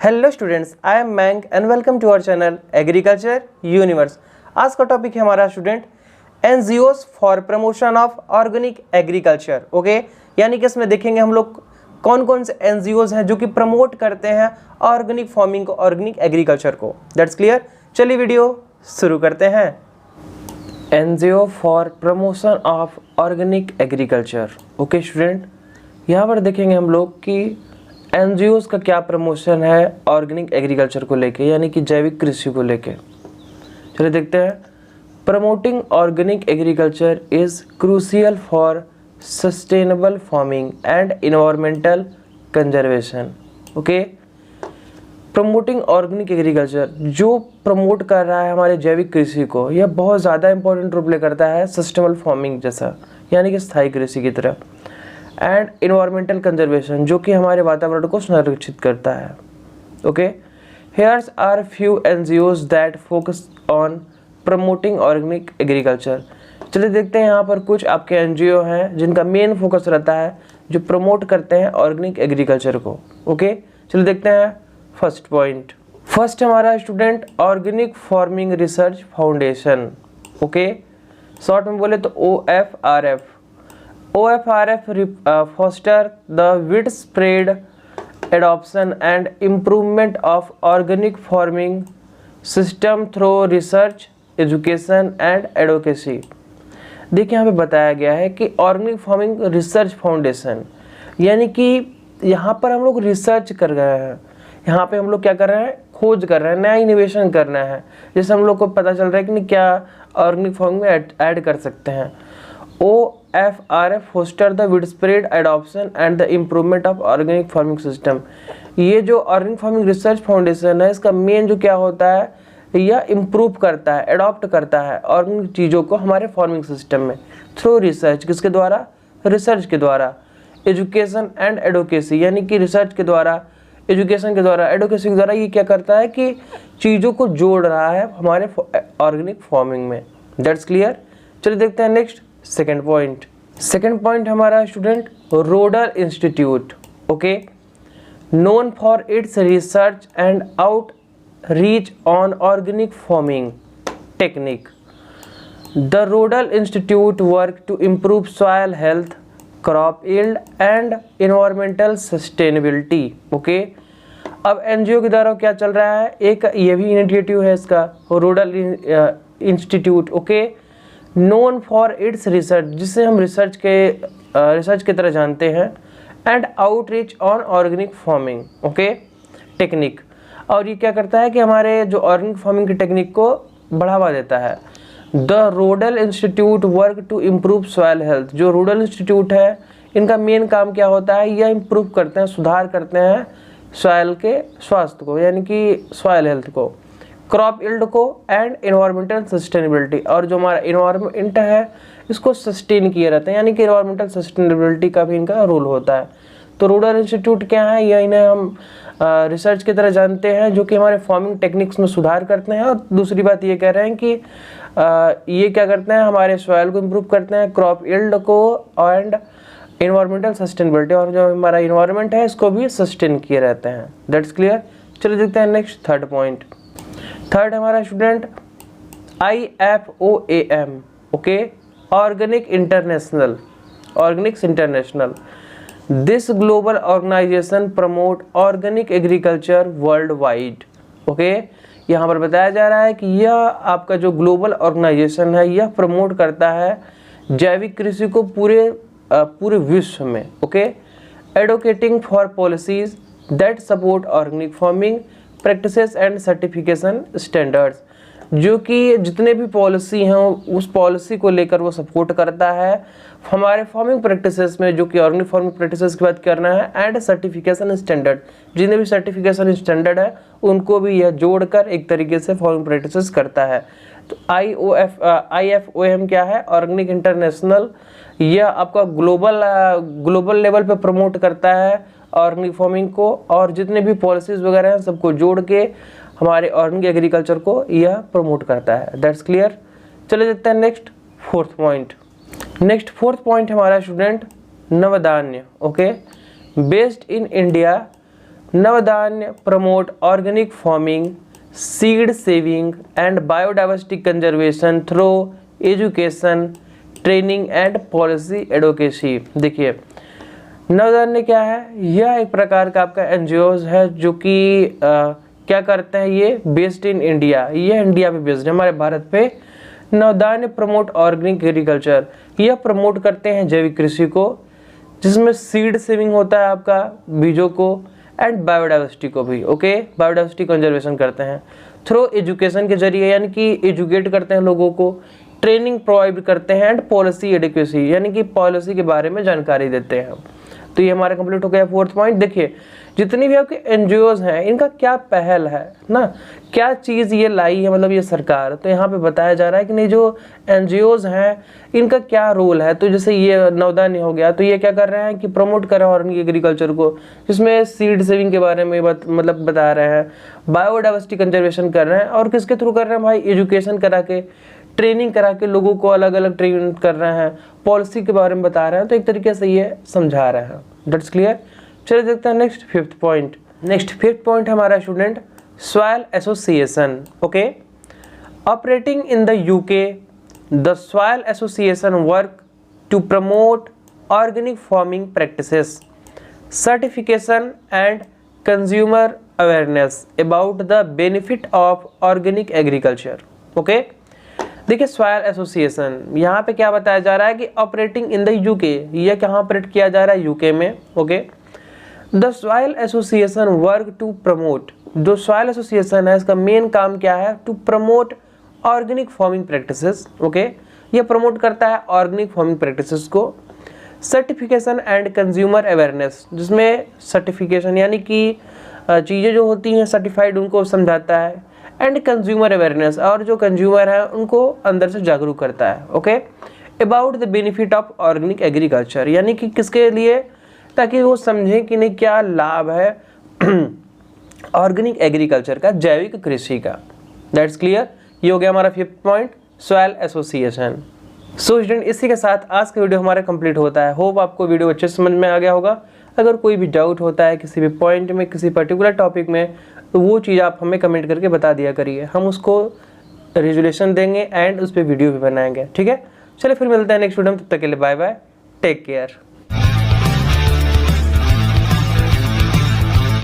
Hello students, I am Mang and welcome to our channel agriculture universe. आज का topic है हमारा student NGOs for promotion of organic agriculture. Okay, यानी कि इसमें देखेंगे हम लोग कौन कौन से एनजीओस हैं जो कि प्रमोट करते हैं ऑर्गेनिक फार्मिंग को, ऑर्गेनिक एग्रीकल्चर को। That's clear. चलिए वीडियो शुरू करते हैं। NGO for promotion of organic agriculture. Okay student, यहाँ पर देखेंगे हम लोग कि एनजीओस का क्या प्रमोशन है ऑर्गेनिक एग्रीकल्चर को लेके, यानी कि जैविक कृषि को लेके। चलिए देखते हैं। Promoting organic agriculture is crucial for sustainable farming and environmental conservation. Okay, promoting organic agriculture जो प्रमोट कर रहा है हमारे जैविक कृषि को, यह बहुत ज़्यादा इंपॉर्टेंट रोल प्ले करता है सस्टेनेबल फार्मिंग जैसा, यानी कि स्थायी कृषि की तरह। एंड इन्वायरमेंटल कंजर्वेशन जो कि हमारे वातावरण को संरक्षित करता है। Okay, here's are few NGOs that focus on promoting organic agriculture. चलिए देखते हैं यहाँ पर कुछ आपके एनजीओ हैं जिनका मेन फोकस रहता है जो प्रमोट करते हैं ऑर्गेनिक एग्रीकल्चर को। ओके, चलिए देखते हैं फर्स्ट पॉइंट। फर्स्ट हमारा student organic farming research foundation. Okay, short में बोले तो OFRF। OFRF foster the widespread adoption and improvement of organic farming system through research, education and advocacy। देखिए यहाँ पे बताया गया है कि ऑर्गेनिक फार्मिंग रिसर्च फाउंडेशन, यानी कि यहाँ पर हम लोग रिसर्च कर रहे हैं। यहाँ पे हम लोग क्या कर रहे हैं, खोज कर रहे हैं, नया इनोवेशन करना है। जैसे हम लोग को पता चल रहा है कि क्या ऑर्गेनिक फार्मिंग में ऐड कर सकते हैं। OFRF foster the widespread adoption and the improvement of organic farming system। ये जो ऑर्गेनिक फार्मिंग रिसर्च फाउंडेशन है, इसका मेन जो क्या होता है, यह इम्प्रूव करता है, अडॉप्ट करता है ऑर्गेनिक चीज़ों को हमारे फार्मिंग सिस्टम में थ्रू रिसर्च। किसके द्वारा? रिसर्च के द्वारा। एजुकेशन एंड एडवोकेसी, यानी कि रिसर्च के द्वारा, एजुकेशन के द्वारा, एडवोकेसी के द्वारा ये क्या करता है कि चीज़ों को जोड़ रहा है हमारे ऑर्गेनिक फार्मिंग में। That's clear. चलिए देखते हैं next second point. Second point हमारा student Rodale Institute. Okay, known for its research and outreach on organic farming technique. The Rodale Institute work to improve soil health, crop yield and environmental sustainability. Okay, अब NGO के द्वारा क्या चल रहा है, एक ये भी इनिशिएटिव है इसका, roader Institute. Okay, known for its research, जिसे हम रिसर्च के तरह जानते हैं, and outreach on organic farming. Okay, technique. और ये क्या करता है कि हमारे जो ऑर्गेनिक फार्मिंग की टेक्निक को बढ़ावा देता है। The Rodale Institute work to improve soil health. जो रोडल इंस्टीट्यूट है, इनका मेन काम क्या होता है, यह इम्प्रूव करते हैं, सुधार करते हैं सॉयल के स्वास्थ्य को, यानी कि सॉयल हेल्थ को, क्रॉप यील्ड को एंड इन्वायरमेंटल सस्टेनेबिलिटी। और जो हमारा इन्वायरमेंट है इसको सस्टेन किए रहते हैं, यानी कि इन्वायरमेंटल सस्टेनेबिलिटी का भी इनका रोल होता है। तो रूरल इंस्टीट्यूट क्या है, यह इन्हें हम रिसर्च की तरह जानते हैं, जो कि हमारे फार्मिंग टेक्निक्स में सुधार करते हैं। और दूसरी बात ये कह रहे हैं कि ये क्या करते हैं, हमारे सॉइल को इम्प्रूव करते हैं, क्रॉप यील्ड को एंड इन्वायरमेंटल सस्टेनेबिलिटी, और जो हमारा इन्वायरमेंट है इसको भी सस्टेन किए रहते हैं। That's clear. चलिए देखते हैं नेक्स्ट थर्ड पॉइंट। थर्ड हमारा student IFOAM। Okay, organic international, organics international. This global organisation promote organic agriculture world wide. Okay, यहाँ पर बताया जा रहा है कि यह आपका जो ग्लोबल ऑर्गेनाइजेशन है, यह प्रमोट करता है जैविक कृषि को पूरे विश्व में। Okay, advocating for policies that support organic farming practices and certification standards. जो कि जितने भी पॉलिसी हैं उस पॉलिसी को लेकर वो सपोर्ट करता है हमारे फार्मिंग प्रैक्टिसेस में, जो कि ऑर्गेनिक फार्मिंग प्रैक्टिसेस की बात करना है, एंड सर्टिफिकेशन स्टैंडर्ड। जितने भी सर्टिफिकेशन स्टैंडर्ड है उनको भी यह जोड़कर एक तरीके से फार्मिंग प्रैक्टिसेस करता है। तो IFOAM क्या है, ऑर्गेनिक इंटरनेशनल। यह आपका ग्लोबल लेवल पे प्रमोट करता है ऑर्गेनिक फार्मिंग को, और जितने भी पॉलिसीज वगैरह हैं सबको जोड़ के हमारे ऑर्गेनिक एग्रीकल्चर को यह प्रमोट करता है। That's clear. चले देखते हैं next fourth point. Next fourth point हमारा student Navdanya. Okay, based in India Navdanya promote organic farming, seed saving and biodiversity conservation through education, training and policy advocacy. देखिए नवधान्य क्या है, यह एक प्रकार का आपका एनजीओज है जो कि क्या करते हैं, ये बेस्ड इन इंडिया, ये इंडिया पे बेस्ड है, हमारे भारत पे। नवधान्य प्रमोट ऑर्गेनिक एग्रीकल्चर, यह प्रमोट करते हैं जैविक कृषि को, जिसमें सीड सेविंग होता है आपका बीजों को, एंड बायोडाइवर्सिटी को भी। ओके, बायोडाइवर्सिटी कंजर्वेशन करते हैं थ्रू एजुकेशन के जरिए, यानी कि एजुकेट करते हैं लोगों को, ट्रेनिंग प्रोवाइड करते हैं, एंड पॉलिसी एडिक्वेसी, यानी कि पॉलिसी के बारे में जानकारी देते हैं। तो ये हमारा कंप्लीट हो गया फोर्थ पॉइंट। देखिए जितनी भी आपके एनजीओज हैं इनका क्या पहल है ना, क्या चीज़ ये लाई है, मतलब ये सरकार, तो यहाँ पे बताया जा रहा है कि नहीं जो एनजीओज हैं इनका क्या रोल है। तो जैसे ये नवधान्य हो गया, तो ये क्या कर रहे हैं कि प्रमोट कर रहे हैं ऑर्गेनिक एग्रीकल्चर को, जिसमें सीड सेविंग के बारे में मतलब बता रहे हैं, बायोडाइवर्सिटी कंजर्वेशन कर रहे हैं, और किसके थ्रू कर रहे हैं भाई, एजुकेशन करा के, ट्रेनिंग करा के लोगों को अलग अलग ट्रेन कर रहे हैं, पॉलिसी के बारे में बता रहे हैं, तो एक तरीके से ये समझा रहे हैं। That's clear. चलिए देखते हैं next fifth point. Next fifth point हमारा student Soil Association. Okay, operating in the UK the soil association work to promote organic farming practices, certification and consumer awareness about the benefit of organic agriculture. Okay, देखिए Soil Association यहाँ पे क्या बताया जा रहा है कि ऑपरेटिंग इन द यूके, यह कहाँ ऑपरेट किया जा रहा है, यूके में। Okay, the soil association work to promote, जो सॉइल एसोसिएशन है इसका मेन काम क्या है, to promote organic farming practices. Okay, ये प्रमोट करता है ऑर्गेनिक फार्मिंग प्रैक्टिसेस को, सर्टिफिकेशन एंड कंज्यूमर अवेयरनेस, जिसमें सर्टिफिकेशन यानी कि चीज़ें जो होती हैं सर्टिफाइड उनको समझाता है, एंड कंज्यूमर अवेयरनेस, और जो कंज्यूमर है उनको अंदर से जागरूक करता है। Okay, about the benefit of organic agriculture, यानी कि किसके लिए, ताकि वो समझें कि नहीं क्या लाभ है ऑर्गेनिक एग्रीकल्चर का, जैविक कृषि का। That's clear. ये हो गया हमारा fifth point, soil association. So student इसी के साथ आज का वीडियो हमारा कंप्लीट होता है। होप आपको वीडियो अच्छे से समझ में आ गया होगा। अगर कोई भी डाउट होता है किसी भी पॉइंट में, किसी पर्टिकुलर टॉपिक में, तो वो चीज़ आप हमें कमेंट करके बता दिया करिए, हम उसको रिजोल्यूशन देंगे एंड उस पर वीडियो भी बनाएंगे। ठीक है, चलिए फिर मिलते हैं नेक्स्ट वीडियो में, तब तक के लिए बाय बाय, टेक केयर।